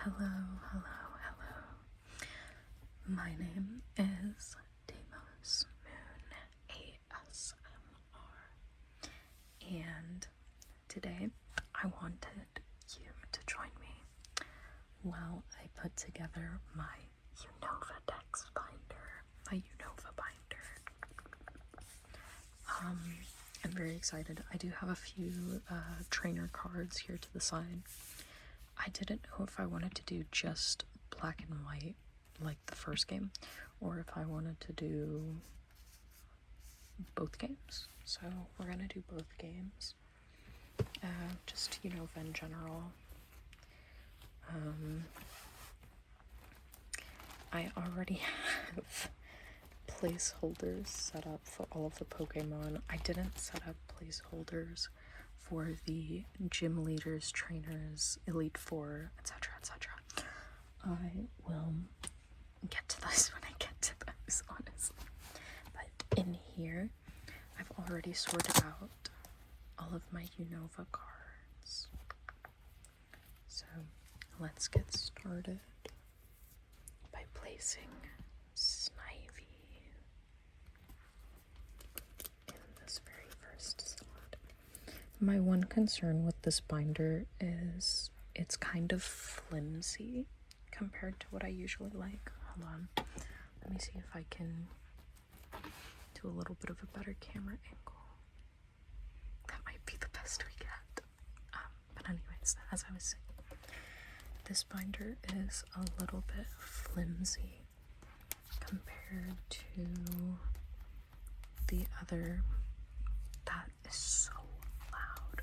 Hello, hello, hello. My name is Deimos Moon ASMR, and today I wanted you to join me while I put together my Unova text binder, my Unova binder. I'm very excited. I do have a few trainer cards here to the side. I didn't know if I wanted to do just black and white like the first game, or if I wanted to do both games. So we're gonna do both games. Just Unova in general. I already have placeholders set up for all of the Pokemon. I didn't set up placeholders for the gym leaders, trainers, Elite Four, etc., etc. I will get to this when I get to those, honestly. But in here, I've already sorted out all of my Unova cards. So let's get started by placing Snivy in this very first slot. My one concern with this binder is it's kind of flimsy compared to what I usually like. Hold on. Let me see if I can do a little bit of a better camera angle. That might be the best we get. But anyways, as I was saying, this binder is a little bit flimsy compared to the other. That is so loud.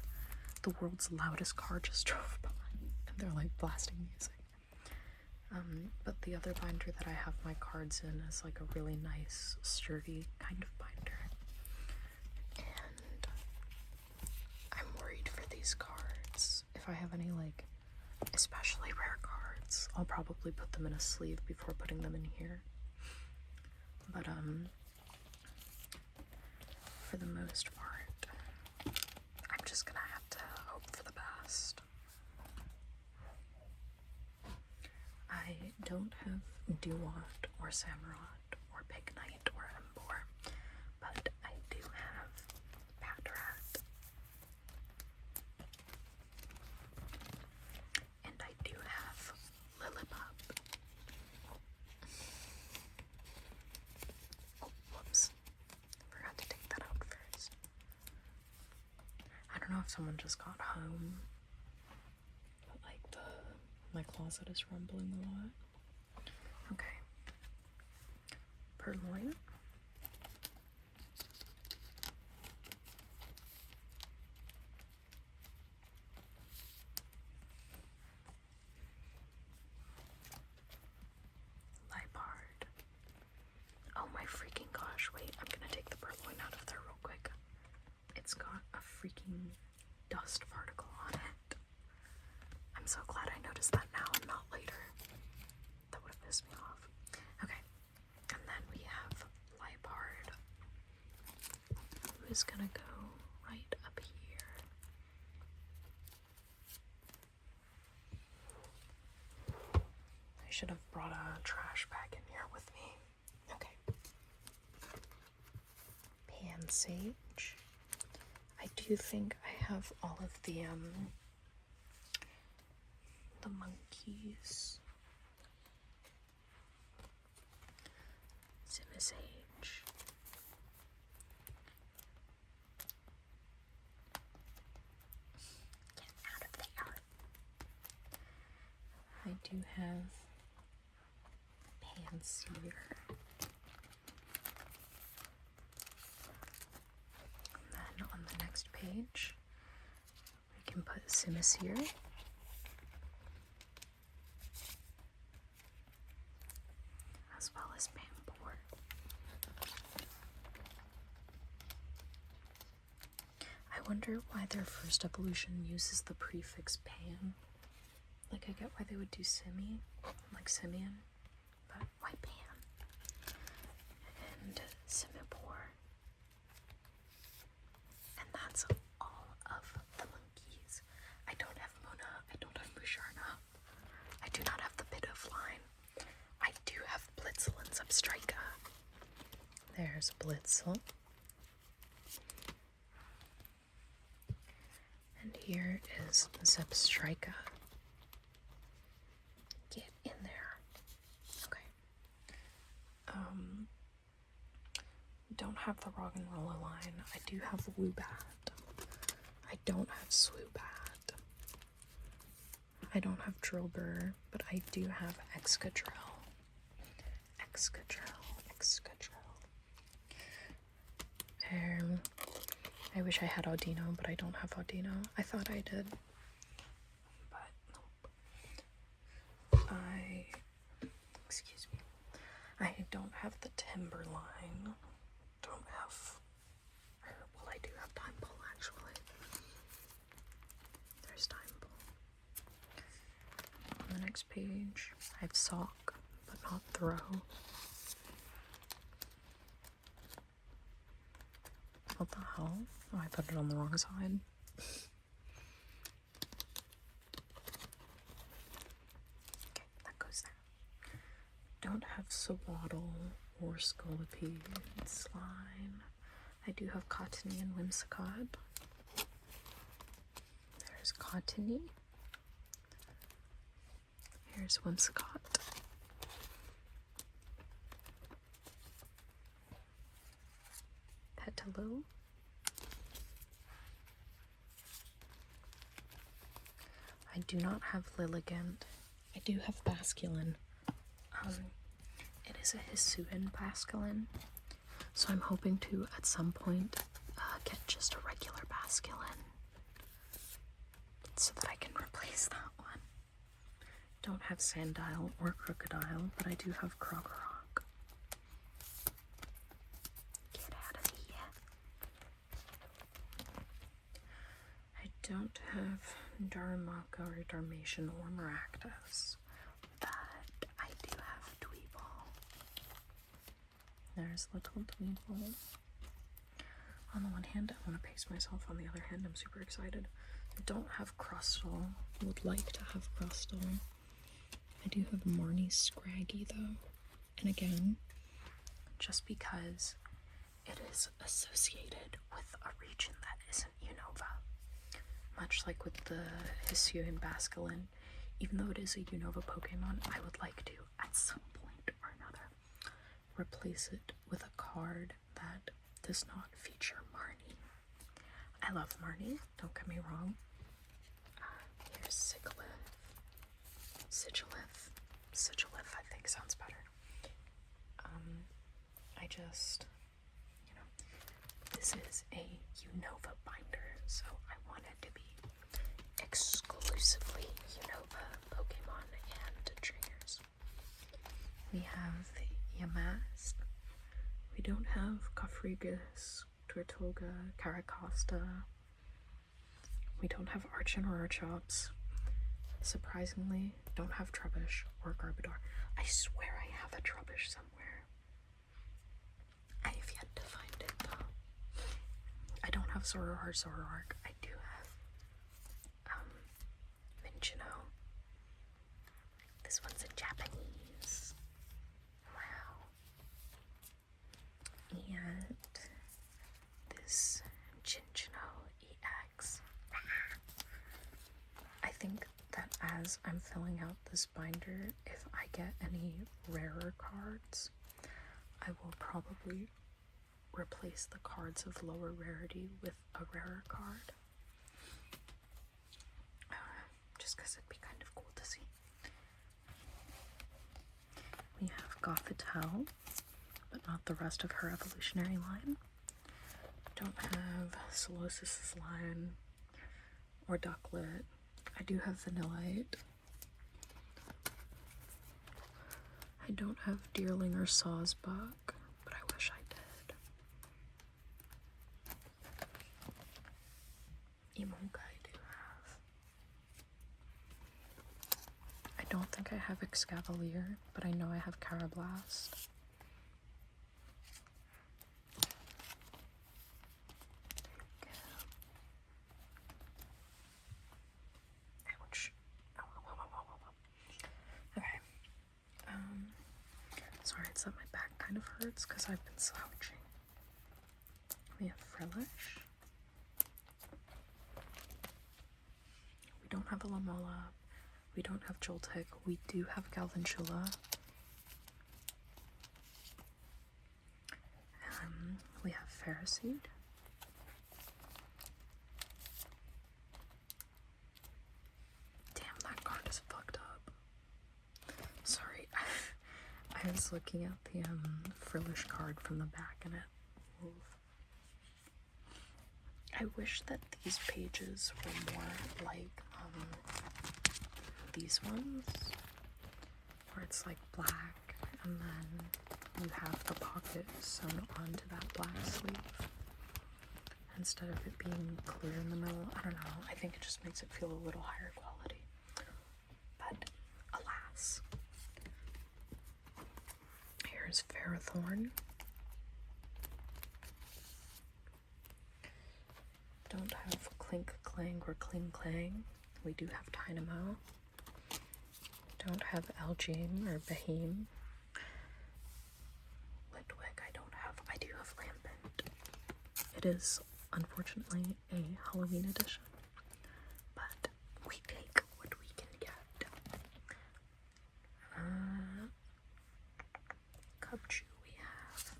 The world's loudest car just drove by, and they're like blasting music. But the other binder that I have my cards in is like a really nice, sturdy kind of binder. And I'm worried for these cards. If I have any, like, especially rare cards, I'll probably put them in a sleeve before putting them in here. But, for the most part, I'm just gonna have to hope for the best. I don't have Duat or Samurott or Pignite or Embor, but I do have Patrat. And I do have Lillipup. Oh, whoops. Forgot to take that out first. I don't know if someone just got home, but like my closet is rumbling a lot. Okay. Purloin. Lipard. Oh my freaking gosh, wait, I'm gonna take the purloin out of there real quick. It's got a freaking dust particle on it. I'm so glad I noticed that now and not later. That would have pissed me off. Okay, and then we have Lipard, who is gonna go right up here. I should have brought a trash bag in here with me. Okay. Pansage. I do think I have all of the monkeys. Simisage. Get out of there. I do have Panseer. And then on the next page, we can put Simisear. As well as Pampor. I wonder why their first evolution uses the prefix Pan. Like, I get why they would do Simi, like Simian, but why Pan? And Simipore. And that's all of the monkeys. I don't have Mona, I don't have Musharna, I do not There's Blitzel. And here is Zebstrika. Get in there. Okay. Don't have the Rock and Roller line. I do have Woobat. I don't have Swoobat. I don't have Drillbur, but I do have Excadrill. I wish I had Audino, but I don't have Audino. I thought I did, but nope. Excuse me. I don't have the Timberline. Don't have, well, I do have Time Ball actually. There's Time Ball. On the next page, I have Sock, but not Throw. What the hell? Oh, I put it on the wrong side. Okay, that goes there. Don't have Swaddle or Scolipede, Slime. I do have Cottony and Whimsicott. There's Cottony. Here's Whimsicott. Petalil. I do not have Lilligant. I do have Basculin. It is a Hisuian Basculin, so I'm hoping to, at some point, get just a regular Basculin, so that I can replace that one. Don't have Sandile or Crocodile, but I do have Krokorok. Get out of here. I don't have Darumaka or Darmation or Maractus, but I do have Dweeble. There's little Dweeble. On the one hand, I want to pace myself. On the other hand, I'm super excited. I don't have Crustle. I would like to have Crustle. I do have Marnie's Scraggy though. And again, just because it is associated with a region that isn't Unova. Much like with the Hisuian Basculin, even though it is a Unova Pokemon, I would like to, at some point or another, replace it with a card that does not feature Marnie. I love Marnie, don't get me wrong. Here's Sigilith, I think sounds better. I just, this is a Unova binder, so I want it to be exclusively Unova Pokemon and trainers. We have Yamask. We don't have Kofrigus, Tortoga, Caracosta. We don't have Archon or Archops. Surprisingly, don't have Trubbish or Garbodor. I swear I have a Trubbish somewhere. I have yet to find it though. I don't have Zoroark. I do have Minchino. This one's in Japanese. Wow. And this Chinchino EX. I think that as I'm filling out this binder, if I get any rarer cards, I will probably replace the cards of lower rarity with a rarer card. Just because it'd be kind of cool to see. We have Gothitelle, but not the rest of her evolutionary line. Don't have Solosis' line or Ducklet. I do have Vanillite. I don't have Deerling or Sawsbuck, but I wish I did. Emonka I do have. I don't think I have Excavalier, but I know I have Carablast. Sorry, it's that my back kind of hurts because I've been slouching. We have Frillish. We don't have a Lamola. We don't have Joltik. We do have Galvantula. We have Ferroseed. Damn, that card is fucked up. Sorry, I was looking at the Frillish card from the back and it. Oof. I wish that these pages were more like these ones, where it's like black and then you have the pocket sewn onto that black sleeve instead of it being clear in the middle. I don't know, I think it just makes it feel a little higher quality, but alas. Here's Ferrothorn. Don't have Clink Clang or Kling Clang. We do have Dynamo. Don't have Algene or Beheem. Litwick I don't have. I do have Lampent. It is unfortunately a Halloween edition, but we take what we can get. Cubchoo we have.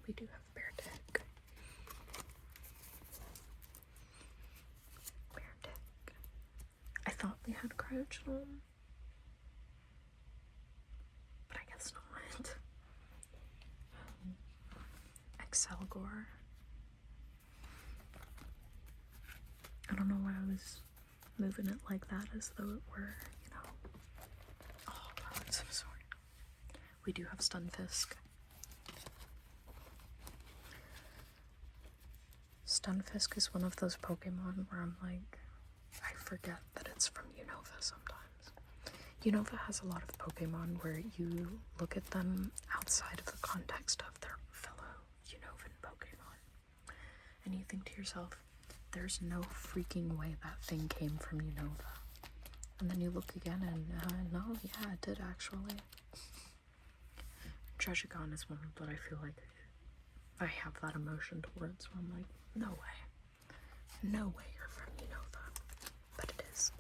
We do have Beartick. I thought we had Cryochnome, but I guess not. Excelgor. I don't know why I was moving it like that as though it were, you know. Oh god, I'm so sorry. We do have Stunfisk. Stunfisk is one of those Pokemon where I'm like, I forget that it's from Unova sometimes. Unova has a lot of Pokemon where you look at them outside of the context of their fellow Unovan Pokemon, and you think to yourself, there's no freaking way that thing came from Unova. And then you look again and, no, yeah, it did actually. Treasure is one that I feel like I have that emotion towards, where I'm like, no way. No way you're from Unova. But it is.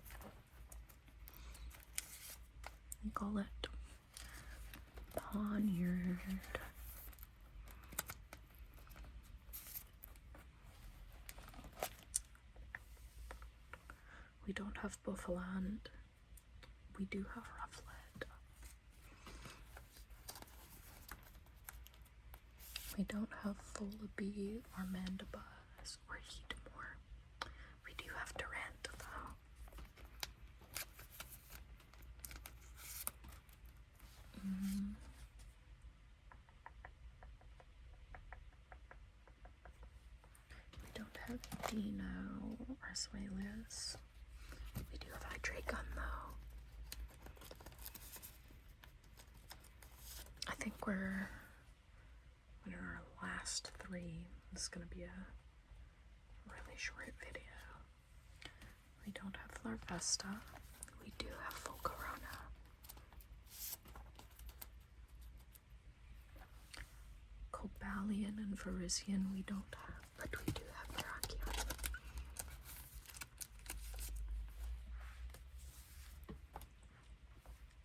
We call it Poniard. We don't have Buffaloland. We do have Rufflet. We don't have Volibee or Mandibuzz or Heatmore. We do have Durant though. We don't have Dino or Swaleus. We do have Hydreigon though. I think we're in our last three. This is gonna be a really short video. We don't have Larvesta. We do have Volcarona. Cobalion and Virizion we don't have, but we do have Terrakion.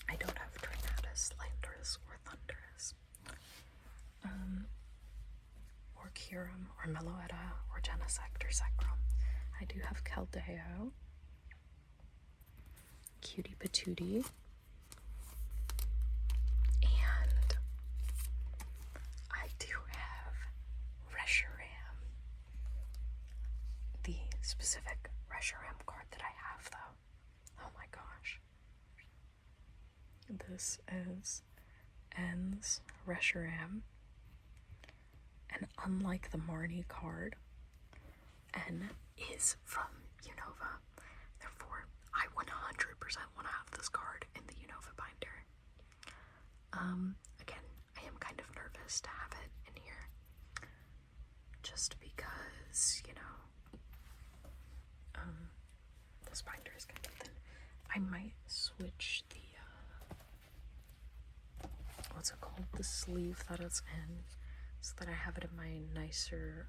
I don't have Tornadus, Landorus, or Thundurus. Or Kyurem, or Meloetta, or Genesect, or Zekrom. I do have Keldeo, Cutie Patootie, and I do have Reshiram. The specific Reshiram card that I have, though. Oh my gosh. This is N's Reshiram. And unlike the Marnie card, N is from Unova. Therefore, I 100% want to have this card in the Unova binder. Again, I am kind of nervous to have it in here. Just because, you know, this binder is kind of thin. I might switch the the sleeve that it's in so that I have it in my nicer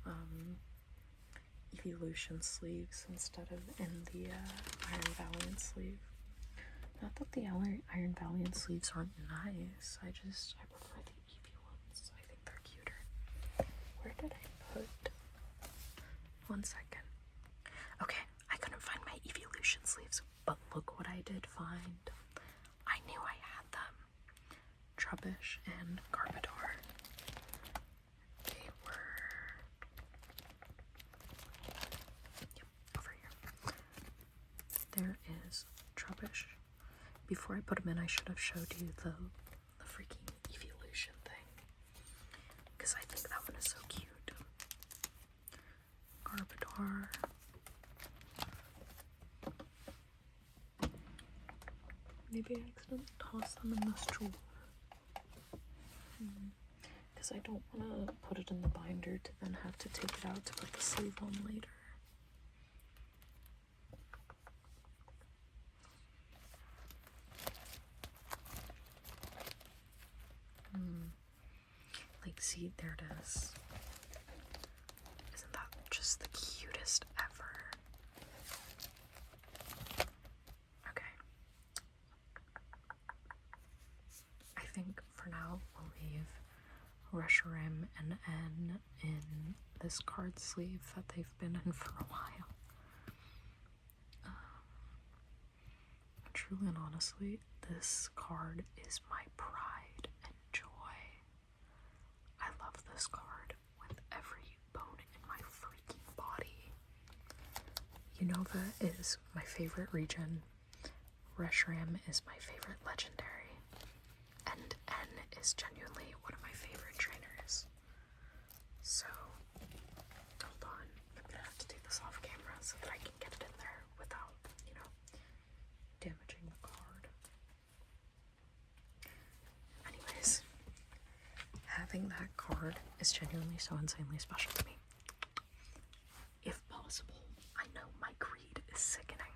Evolution sleeves instead of in the Iron Valiant sleeve. Not that the Iron Valiant sleeves aren't nice, I prefer the Eevee ones. I think they're cuter. Where did I put... 1 second. Okay, I couldn't find my Evolution sleeves, but look what I did find. I knew I had them. Trubbish and Garbodor. They were... Yep, over here. There is Trubbish. Before I put them in, I should have showed you the freaking Evolution thing, because I think that one is so cute. Garbodor. Maybe I accidentally tossed them in this drawer. Because I don't want to put it in the binder to then have to take it out to put the sleeve on later. Like, see, there it is. Isn't that just the cutest ever? Okay. I think for now we'll leave Reshiram and N in this card sleeve that they've been in for a while. Truly and honestly, this card is my pride and joy. I love this card with every bone in my freaking body. Unova is my favorite region. Reshiram is my favorite legendary. And N is genuinely one of my favorite trainers. So, hold on. I'm gonna have to take this off camera so that I can get it in there without, damaging the card. Anyways, having that card is genuinely so insanely special to me. If possible, I know my greed is sickening.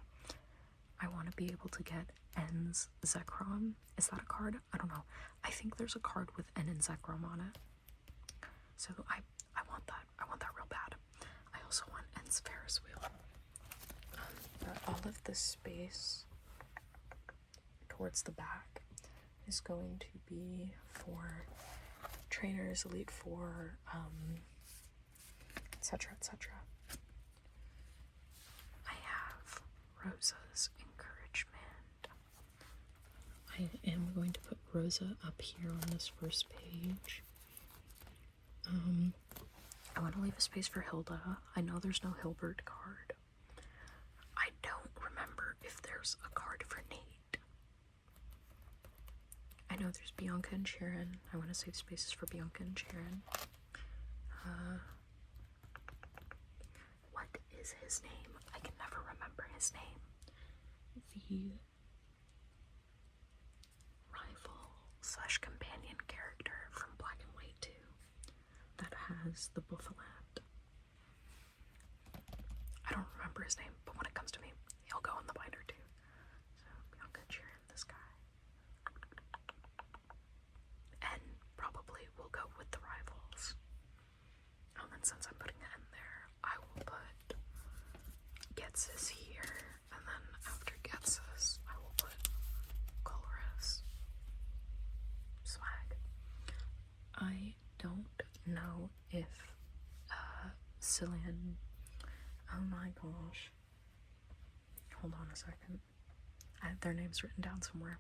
I want to be able to get N's Zekrom. Is that a card? I don't know. I think there's a card with N and Zekrom on it. So I want that. I want that real bad. I also want N's Ferris wheel. But all of this space towards the back is going to be for trainers, Elite Four, etc., etc. I have Rosa's encouragement. I am going to put Rosa up here on this first page. I want to leave a space for Hilda. I know there's no Hilbert card. I don't remember if there's a card for Nate. I know there's Bianca and Sharon. I want to save spaces for Bianca and Sharon. What is his name? I can never remember his name. The rival/companion character from Black and White 2 that has the Buffaland. I don't remember his name, but when it comes to me, he'll go in the binder too. So Bianca and Sharon, this guy. And probably we'll go with the rivals. And since I'm putting it in there, I will put Getsis here, and then after Getsis, I will put Colress. Swag. I don't know if Cillian... Oh my gosh. Hold on a second. I have their names written down somewhere.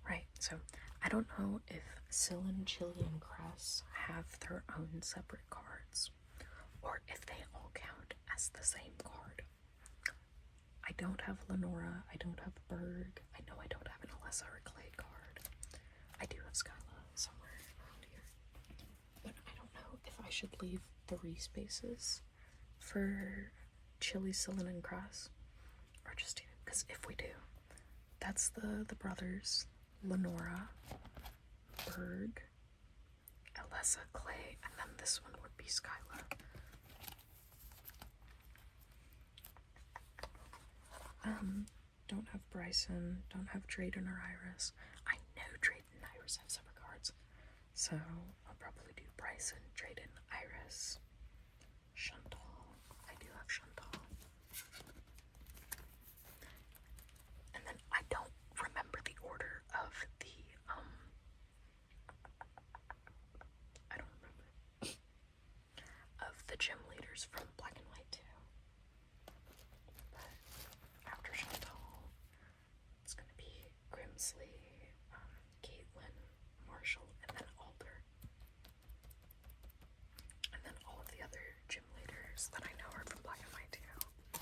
Right, so I don't know if Cillian, Chili, and Cress have their own separate cards, or if they all count as the same card. I don't have Lenora, I don't have Berg, I know I don't have an Alessa or Clay card. I do have Skyla somewhere around here. But I don't know if I should leave 3 spaces for Chili, Cillian, and Cress, or just 2, because if we do, that's the brothers, Lenora, Berg, Alessa, Clay, and then this one would be Skyla. Don't have Bryson, don't have Drayden or Iris. I know Drayden and Iris have separate cards, so So I'll probably do Bryson, Drayden, Iris, Chantal. I do have Chantal. And then I don't remember the order of the, I don't remember, of the gym leaders from Black and White 2. But after Chantal, it's gonna be Grimsley, Caitlin, Marshall, and then Alder. And then all of the other gym leaders that I know are from Black and White 2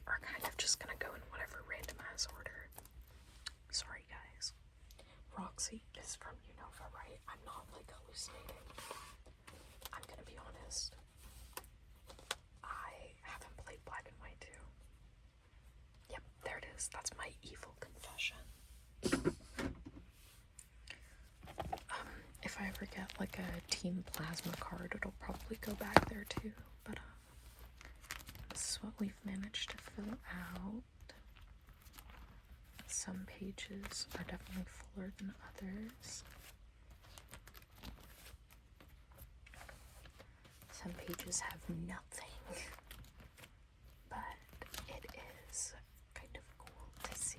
are kind of just gonna go in whatever random ass order. Sorry guys. Roxy is from Unova, right? I'm not like hallucinating. I'm gonna be honest. I haven't played Black and White 2. Yep, there it is. That's my evil confession. If I ever get like a Team Plasma card, it'll probably go back there too. But this is what we've managed to fill out. Some pages are definitely fuller than others. Some pages have nothing, but it is kind of cool to see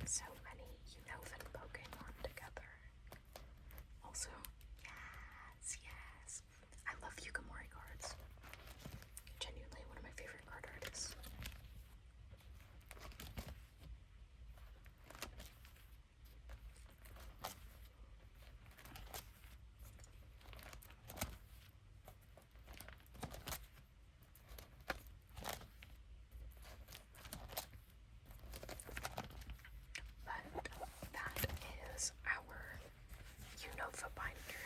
so many Unovan Pokemon together. Also, yes, I love Yukamori cards. Genuinely one of my favorite card artists. Unova binder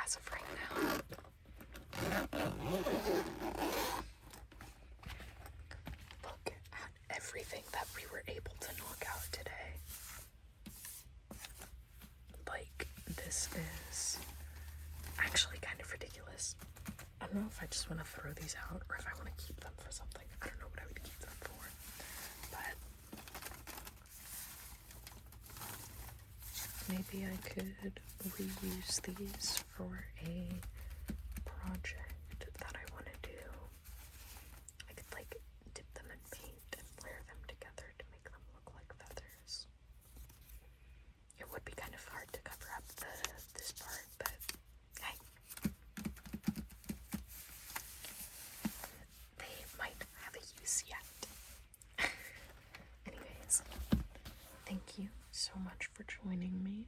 as of right now. Look at everything that we were able to knock out today. Like, this is actually kind of ridiculous. I don't know if I just want to throw these out or if I want to keep them for something. I don't know what I would keep them for. But maybe I could reuse these for a project that I want to do. I could like dip them in paint and layer them together to make them look like feathers. It would be kind of hard to cover up this part, but hey. They might have a use yet. Anyways, thank you so much for joining me.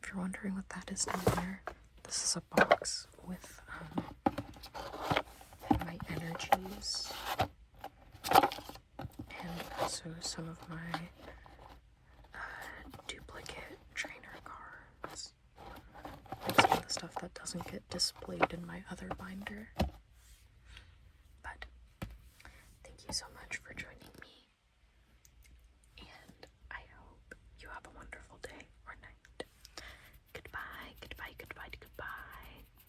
If you're wondering what that is down there, this is a box with my energies and also some of my duplicate trainer cards. Like some of the stuff that doesn't get displayed in my other binder.